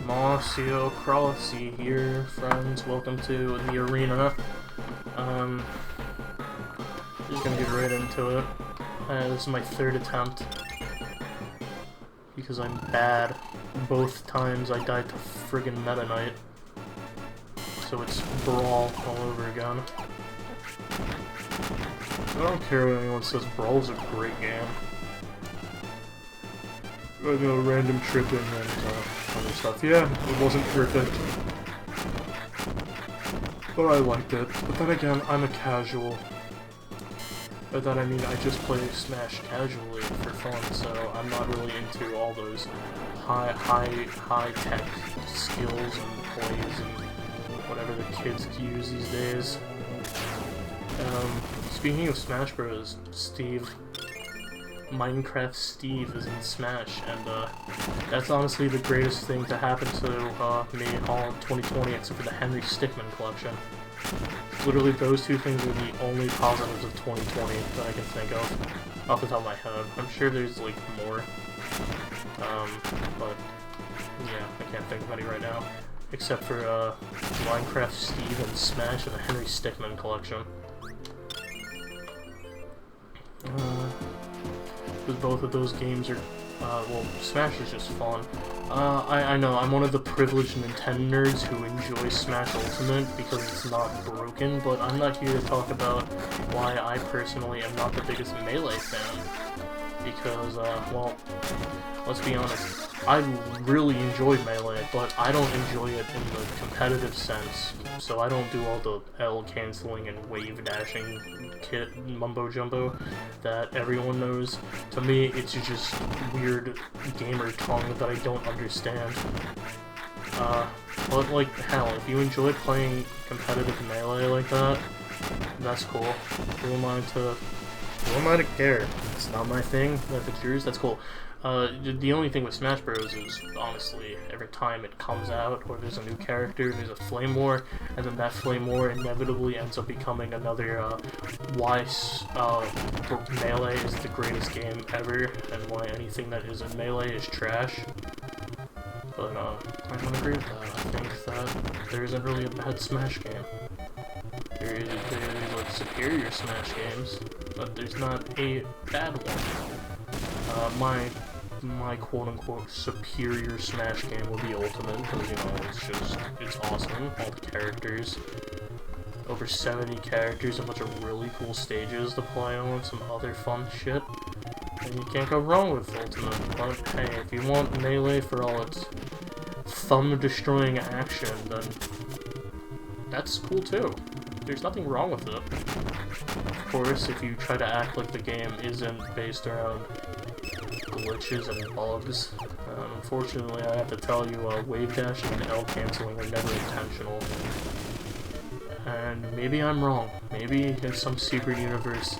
Marcio Crossy here, friends. Welcome to the arena. Just gonna get right into it. This is my third attempt. Because I'm bad. Both times I died to friggin' Meta Knight. So it's Brawl all over again. I don't care what anyone says, Brawl is a great game. I know, random tripping and other stuff. Yeah, it wasn't perfect. But I liked it. But then again, I'm a casual. By that I mean I just play Smash casually for fun, so I'm not really into all those high-tech skills and plays and whatever the kids use these days. Speaking of Smash Bros, Minecraft Steve is in Smash, and that's honestly the greatest thing to happen to me all 2020 except for the Henry Stickmin collection. Literally those two things are the only positives of 2020 that I can think of off the top of my head. I'm sure there's like more, but yeah, I can't think of any right now. Except for Minecraft Steve and Smash and the Henry Stickmin collection. Because both of those games are, well, Smash is just fun. I know, I'm one of the privileged Nintendo nerds who enjoy Smash Ultimate because it's not broken, but I'm not here to talk about why I personally am not the biggest Melee fan. Because, well, let's be honest, I really enjoy Melee, but I don't enjoy it in the competitive sense, so I don't do all the L canceling and wave dashing mumbo jumbo that everyone knows. To me, it's just weird gamer tongue that I don't understand. But like, hell, if you enjoy playing competitive Melee like that, that's cool. Who am I to care? It's not my thing. If it's yours, that's cool. The only thing with Smash Bros is, honestly, every time it comes out, or there's a new character, there's a Flame War, and then that Flame War inevitably ends up becoming another, why Melee is the greatest game ever, and why anything that isn't Melee is trash. But, I don't agree with that. I think that there isn't really a bad Smash game. There's like superior Smash games, but there's not a bad one. My quote-unquote superior Smash game would be Ultimate, because, you know, it's awesome. All the characters, over 70 characters, a bunch of really cool stages to play on, some other fun shit, and you can't go wrong with Ultimate. But hey, if you want Melee for all its thumb-destroying action, then that's cool too. There's nothing wrong with it. Of course, if you try to act like the game isn't based around glitches and bugs, unfortunately I have to tell you, wave dashing and L canceling are never intentional. And maybe I'm wrong. Maybe in some secret universe,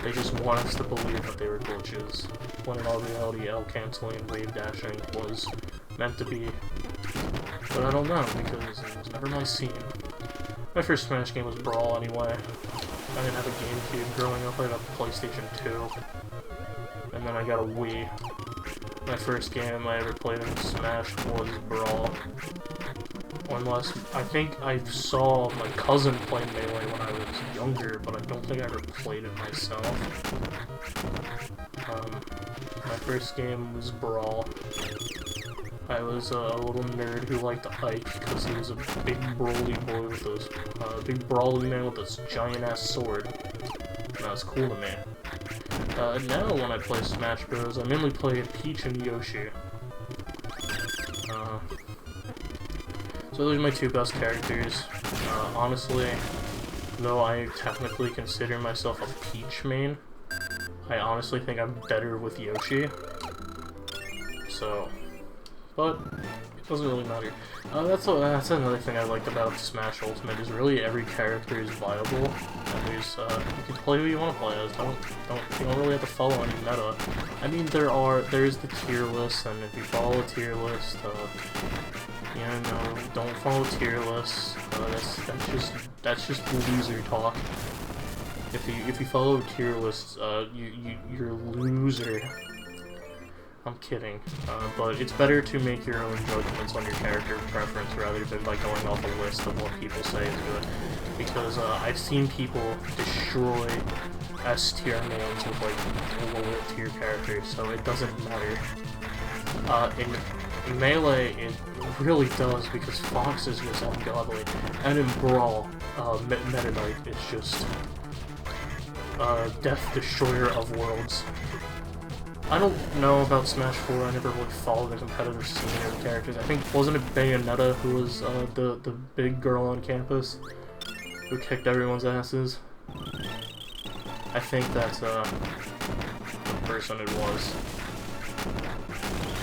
they just want us to believe that they were glitches, when in all reality L canceling and wave dashing was meant to be. But I don't know, because it was never my scene. My first Smash game was Brawl anyway. I didn't have a GameCube growing up, I had a PlayStation 2. And then I got a Wii. My first game I ever played in Smash was Brawl. Unless, I think I saw my cousin play Melee when I was younger, but I don't think I ever played it myself. My first game was Brawl. I was a little nerd who liked Ike because he was a big brawly boy with those, big brawly man with this giant ass sword. And that was cool to me. Now when I play Smash Bros, I mainly play Peach and Yoshi. So those are my two best characters. Honestly, though I technically consider myself a Peach main, I honestly think I'm better with Yoshi. So, but it doesn't really matter. That's another thing I liked about Smash Ultimate, is really every character is viable, and there's, you can play who you want to play as. You don't really have to follow any meta. I mean, there's the tier list, and if you follow a tier list, you know, don't follow tier lists. That's just loser talk. If you follow tier lists, you're a loser. I'm kidding. But it's better to make your own judgments on your character preference rather than by going off a list of what people say is good. Because I've seen people destroy S-tier names with like lower tier characters, so it doesn't matter. In Melee, it really does, because Fox is just ungodly. And in Brawl, Meta Knight is just Death Destroyer of Worlds. I don't know about Smash 4, I never really followed the competitive scene or the characters. I think, wasn't it Bayonetta who was the big girl on campus who kicked everyone's asses? I think that's the person it was.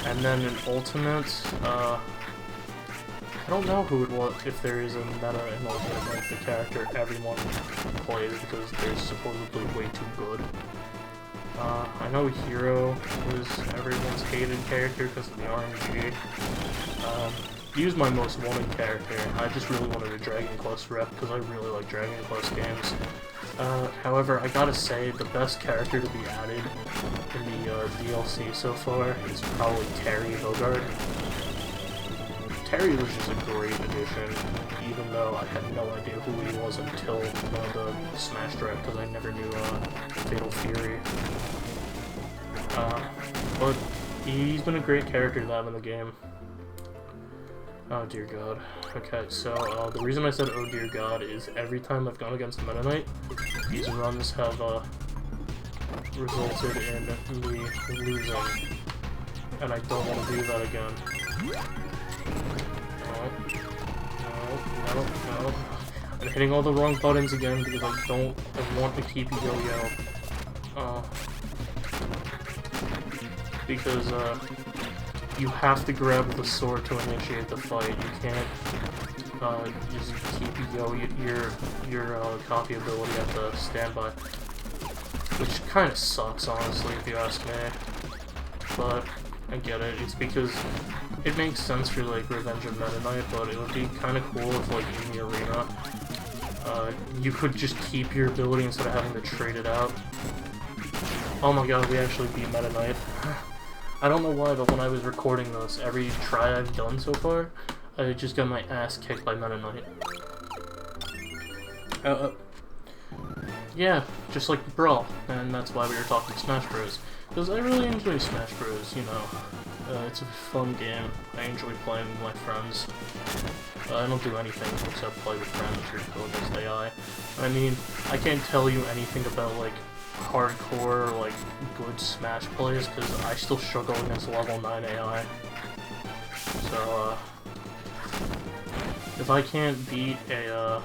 And then in Ultimate, I don't know who it was, if there is a meta in Ultimate, like the character everyone plays because they're supposedly way too good. I know Hero was everyone's hated character because of the RNG. He was my most wanted character. I just really wanted a Dragon Quest rep because I really like Dragon Quest games. However, I gotta say, the best character to be added in the DLC so far is probably Terry Bogard. Terry was just a great addition, even though I had no idea who he was until the Smash Direct, because I never knew Fatal Fury. But he's been a great character to have in the game. Oh dear god. Okay, so the reason I said oh dear god is every time I've gone against Meta Knight, these runs have resulted in me losing, and I don't want to do that again. No. I'm hitting all the wrong buttons again because I want to keep yo-yo. Because, you have to grab the sword to initiate the fight. You can't, just keep your copy ability at the standby. Which kinda sucks, honestly, if you ask me. But, I get it. It's because it makes sense for, like, Revenge of Meta Knight, but it would be kinda cool if, like, in the arena, you could just keep your ability instead of having to trade it out. Oh my god, we actually beat Meta Knight. I don't know why, but when I was recording this, every try I've done so far, I just got my ass kicked by Meta Knight. Yeah, just like Brawl, and that's why we were talking Smash Bros. Because I really enjoy Smash Bros, you know. It's a fun game. I enjoy playing with my friends. I don't do anything except play with friends or go against AI. I mean, I can't tell you anything about, like, hardcore, like, good Smash plays, because I still struggle against level 9 AI. So, if I can't beat a,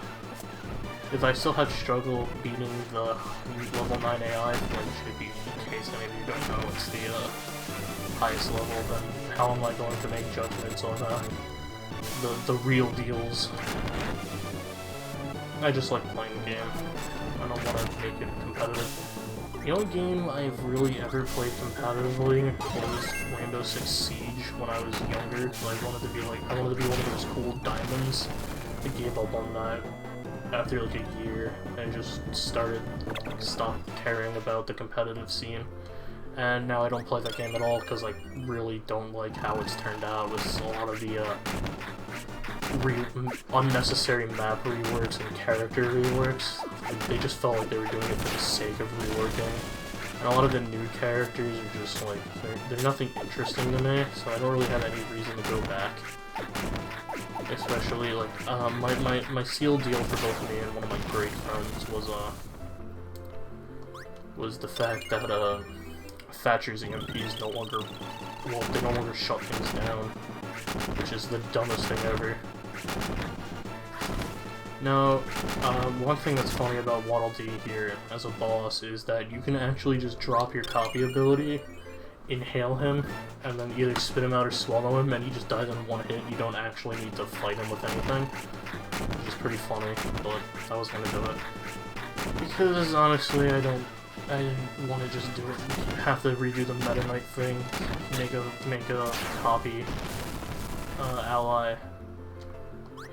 if I still have struggle beating the level 9 AI, which should be in case any of you don't know, it's the, highest level, then how am I going to make judgments on, the real deals? I just like playing the game. I don't want to make it competitive. The only game I've really ever played competitively was Rainbow Six Siege when I was younger. So I wanted to be one of those cool diamonds. I gave up on that after like a year and just stopped caring about the competitive scene. And now I don't play that game at all because I really don't like how it's turned out with a lot of the unnecessary map reworks and character reworks. They just felt like they were doing it for the sake of reworking. And a lot of the new characters are just like, they're nothing interesting to me, so I don't really have any reason to go back. Especially, like, my seal deal for both me and one of my great friends was the fact that, Thatcher's EMPs no longer shut things down, which is the dumbest thing ever. Now, one thing that's funny about Waddle Dee here as a boss is that you can actually just drop your copy ability, inhale him, and then either spit him out or swallow him, and he just dies in one hit. You don't actually need to fight him with anything, which is pretty funny, but I was gonna do it. Because, honestly, I didn't want to just do it. You have to redo the Meta Knight thing, make a copy ally,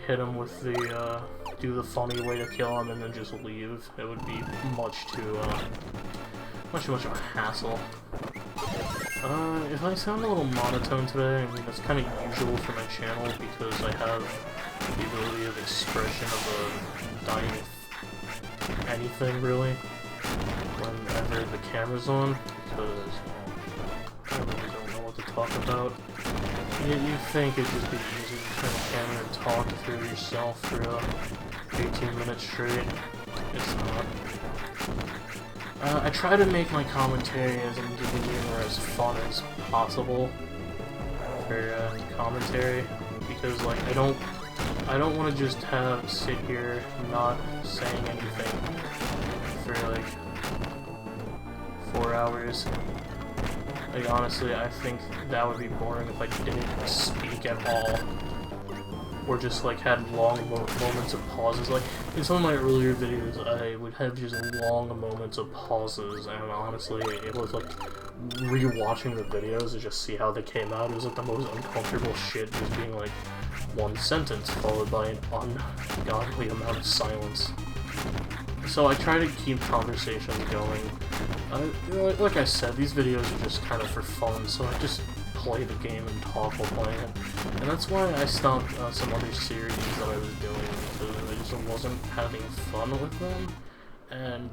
hit him with the, do the funny way to kill him, and then just leave. It would be much too much of a hassle. If I sound a little monotone today, I mean, that's kind of usual for my channel because I have the ability of expression of dying anything, really, whenever the camera's on, because I really don't know what to talk about. You think it'd just be easy to turn the camera and talk through yourself for 18 minutes straight. It's not. I try to make my commentary as engaging or as fun as possible for commentary, because like I don't want to just sit here not saying anything for like 4 hours. Like honestly, I think that would be boring if I didn't speak at all, or just like had long moments of pauses. Like in some of my earlier videos, I would have just long moments of pauses, and honestly, it was like rewatching the videos to just see how they came out. It was like the most uncomfortable shit, just being like one sentence followed by an ungodly amount of silence. So I try to keep conversations going. Like I said, these videos are just kind of for fun, so I just play the game and talk while playing it. And that's why I stopped some other series that I was doing, because I just wasn't having fun with them, and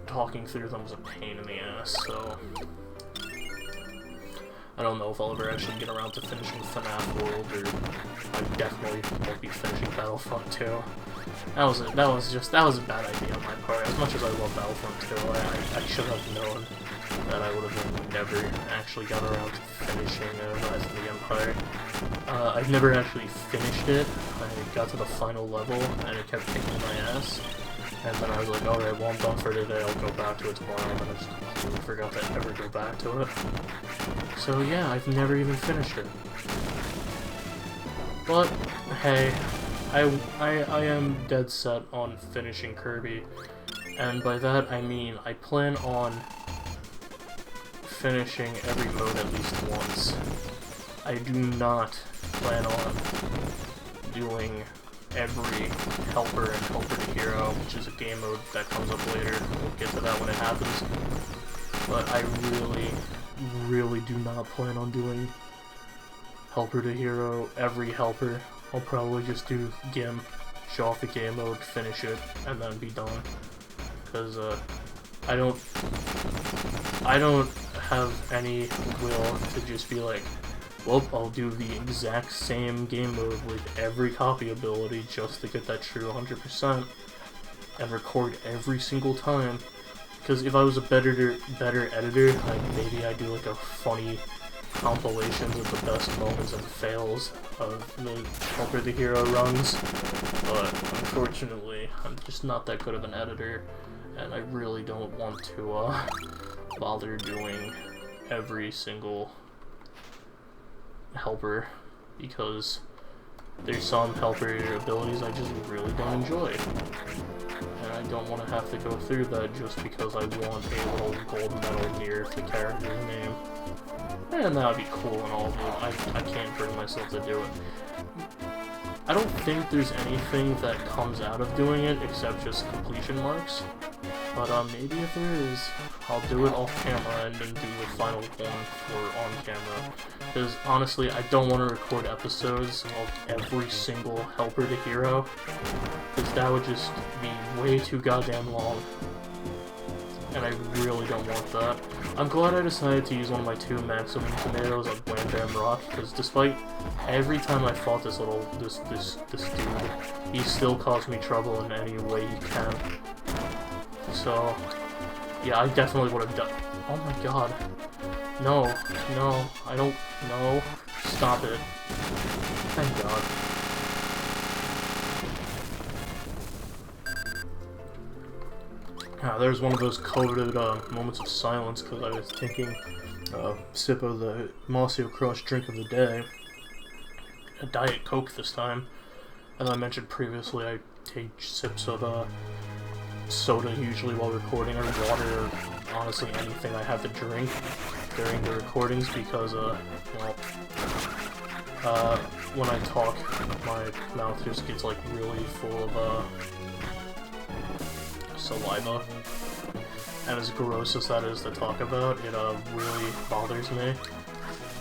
talking through them was a pain in the ass, so I don't know if I'll ever actually get around to finishing FNAF World, or I definitely won't be finishing Battlefront 2. That was a bad idea on my part. As much as I love Battlefront 2, I should have known that I would have never actually got around to finishing Rise of the Empire. I've never actually finished it. I got to the final level, and it kept kicking my ass. And then I was like, alright, well I'm done for today, I'll go back to it tomorrow, and I just completely forgot to ever go back to it. So yeah, I've never even finished it. But, hey, I am dead set on finishing Kirby, and by that I mean I plan on finishing every mode at least once. I do not plan on doing every helper and helper to hero, which is a game mode that comes up later. We'll get to that when it happens. But I really do not plan on doing helper to hero, every helper. I'll probably just do Gim, show off the game mode, finish it, and then be done. Because I don't have any will to just be like, well, I'll do the exact same game mode with every copy ability just to get that true 100% and record every single time. Because if I was a better editor, maybe I'd do like a funny compilations of the best moments and fails of the Helper the Hero runs. But unfortunately, I'm just not that good of an editor, and I really don't want to bother doing every single helper, because there's some helper abilities I just really don't enjoy, and I don't want to have to go through that just because I want a little gold medal near the character's name. And that would be cool and all, but I can't bring myself to do it. I don't think there's anything that comes out of doing it except just completion marks. But maybe if there is, I'll do it off camera and then do the final one for on camera. Because honestly, I don't want to record episodes of every single helper to hero, because that would just be way too goddamn long. And I really don't want that. I'm glad I decided to use one of my 2 maximum tomatoes on Wham Bam Rock, because despite every time I fought this dude, he still caused me trouble in any way he can. So, yeah, I definitely would have done. Oh my god. No, I don't. No. Stop it. Thank god. There's one of those coveted moments of silence, because I was taking a sip of the Mossio Crush drink of the day. A Diet Coke this time. As I mentioned previously, I take sips of soda usually while recording, or water, or honestly anything I have to drink during the recordings, because, well, when I talk, my mouth just gets, like, really full of, saliva, and as gross as that is to talk about, it really bothers me.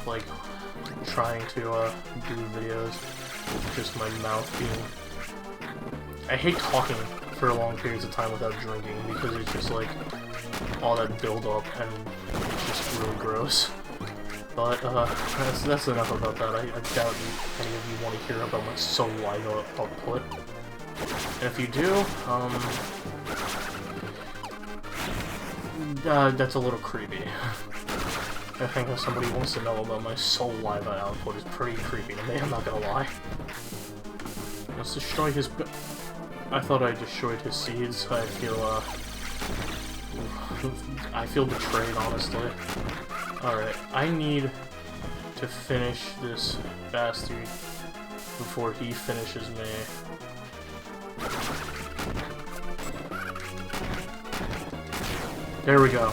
like trying to do videos with just my mouth being... I hate talking for long periods of time without drinking because it's just like all that build up and it's just really gross. But that's enough about that. I doubt any of you want to hear about my saliva output. And if you do, that's a little creepy. I think if somebody wants to know about my saliva output, is pretty creepy to me, I'm not gonna lie. Let's destroy his... I thought I destroyed his seeds. I feel betrayed, honestly. Alright, I need to finish this bastard before he finishes me. There we go.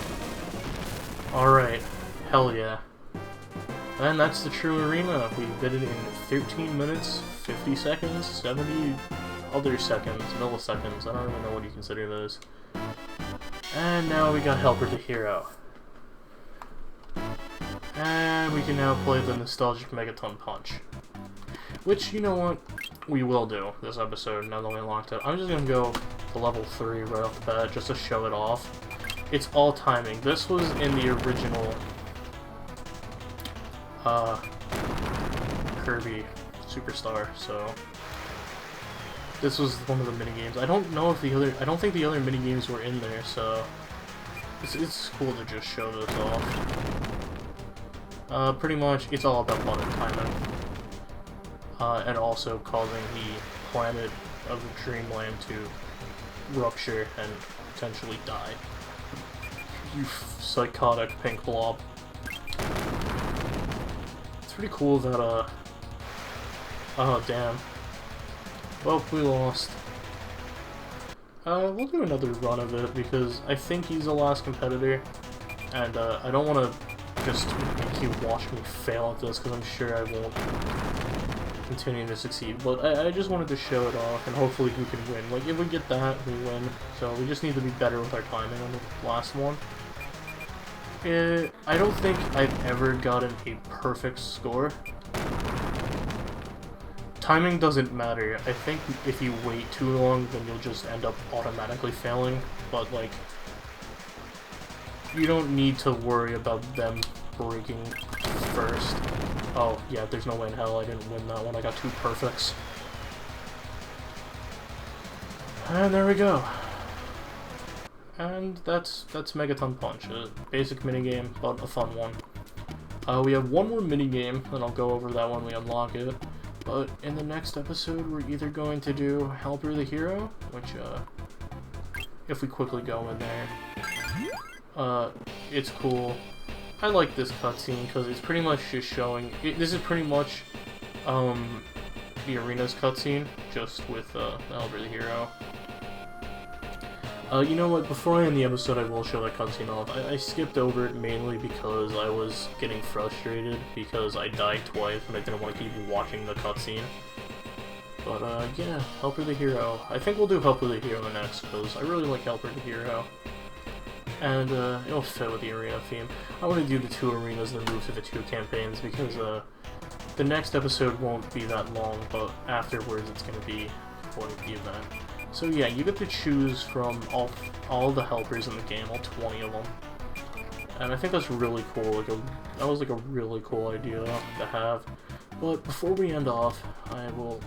Alright. Hell yeah. And that's the true arena. We did it in 13 minutes, 50 seconds, 70 other seconds, milliseconds. I don't even know what you consider those. And now we got Helper the Hero. And we can now play the nostalgic Megaton Punch. Which, you know what, we will do this episode now that we unlocked it. I'm just gonna go to level 3 right off the bat just to show it off. It's all timing. This was in the original Kirby Superstar, so this was one of the minigames. I don't know if I don't think the other minigames were in there, so it's cool to just show this off. Pretty much, it's all about button timing. And also causing the planet of Dreamland to rupture and potentially die. You psychotic pink blob. It's pretty cool that, oh, damn. Well, we lost. We'll do another run of it, because I think he's the last competitor, and, I don't want to just make you watch me fail at this, because I'm sure I won't continue to succeed, but I just wanted to show it off, and hopefully we can win. Like, if we get that, we win. So we just need to be better with our timing on the last one. I don't think I've ever gotten a perfect score. Timing doesn't matter. I think if you wait too long, then you'll just end up automatically failing, but, like, you don't need to worry about them breaking first. Oh, yeah, there's no way in hell I didn't win that one. I got 2 perfects. And there we go. And that's Megaton Punch. A basic minigame, but a fun one. We have one more minigame, and I'll go over that when we unlock it. But in the next episode, we're either going to do Helper the Hero, which, if we quickly go in there, it's cool. I like this cutscene because it's pretty much just showing. This is pretty much the arena's cutscene, just with Helper the Hero. You know what? Before I end the episode, I will show that cutscene off. I skipped over it mainly because I was getting frustrated because I died twice and I didn't want to keep watching the cutscene. But yeah, Helper the Hero. I think we'll do Helper the Hero next because I really like Helper the Hero. And it'll fit with the arena theme. I want to do the 2 arenas and then move to the 2 campaigns because the next episode won't be that long, but afterwards it's going to be for the event. So yeah, you get to choose from all the helpers in the game, all 20 of them. And I think that's really cool. That was like a really cool idea to have. But before we end off, I'll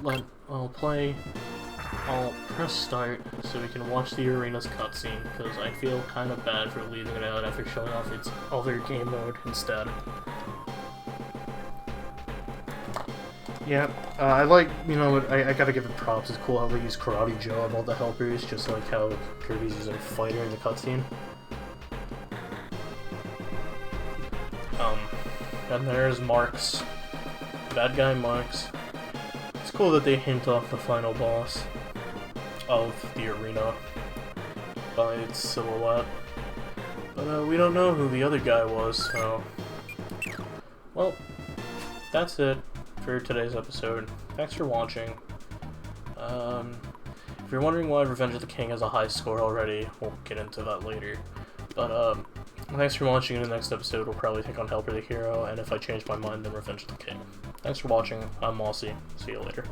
press start so we can watch the arena's cutscene, because I feel kind of bad for leaving it out after showing off its other game mode instead. Yeah, I like, you know, I gotta give it props. It's cool how they use Karate Joe on all the helpers, just like how Kirby's using a fighter in the cutscene. And there's Marx. Bad guy Marx. It's cool that they hint off the final boss of the arena by its silhouette. But we don't know who the other guy was, so... Well, that's it for today's episode. Thanks for watching. If you're wondering why Revenge of the King has a high score already, we'll get into that later. But Thanks for watching. In the next episode, we'll probably take on Helper the Hero, and if I change my mind, then Revenge of the King. Thanks for watching. I'm Mossy. See you later.